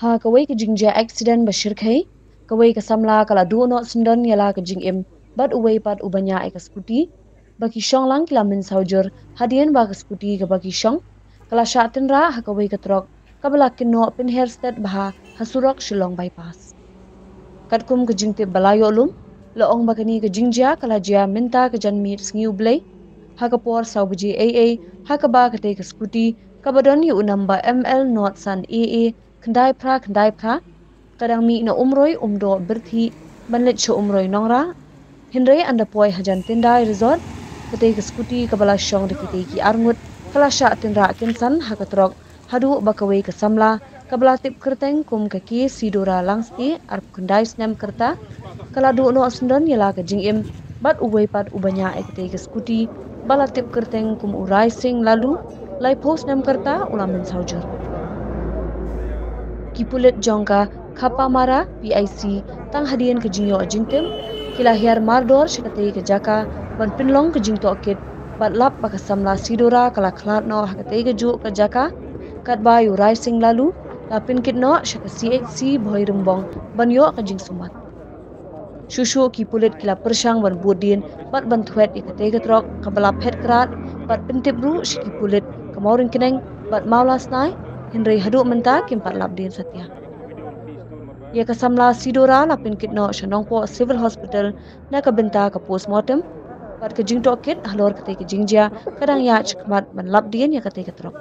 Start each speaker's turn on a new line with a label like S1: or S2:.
S1: Ha kawai ke jingja accident bashir khai kawai ke samla kala du no sundan yala ke jing im bad uwai pat ubanya ek skuti baki shong lang kila min saujur hadian ba ke skuti ke baki shong kala shatin ra ha kawai ke trok kabla kinno pin hairstead bah hasurok shillong bypass katkum ke jingte balayo lum loong bakani ke jingja kala jia minta ke janmi sngiu blai ha ke por saubuji aa ha ke ba ke te ke skuti kabadon yu namba ml not san aa kendai pra kadang mi na umroi umdo berthi banlet cho umroi nongra hindai anda poi hajan tindai resort kete ke skuti kabala shong de kete ki arngut kala sha tinra kinsan hakatrok hadu bakawai ke samla kabala tip kerteng kum ke ki sidora langsti arp kendai snem kerta kala du no asndon yala ke jingim bat uwai pat ubanya ekete ke skuti bala tip kerteng kum urai sing lalu lai post nem kerta ulamin saujur Kipulit jongka khapa mara PIC tang hadian ke jingyo jingtem kilahir mardor shikate ke jaka ban pinlong ke jingto kit bat lap baka samla sidora kala khlat no hakate ke ju ke jaka kat bayu rising lalu lapin kit no shaka CHC boy rumbong ban yo ke jing sumat shushu kipulit kila persyang ban budin bat ban thwet ikate ke trok kabala phet krat bat pintip ru shikipulit kamaurin kineng bat maulas nai Henry hadu menta kimpat labdin satya. Ia kasamla sidora lapin kitno shanongpo civil hospital na kabenta ka postmortem. Pat ke jingto kit halor kate ke jingjia kadang ya chikmat ban labdin ya kate ke trok.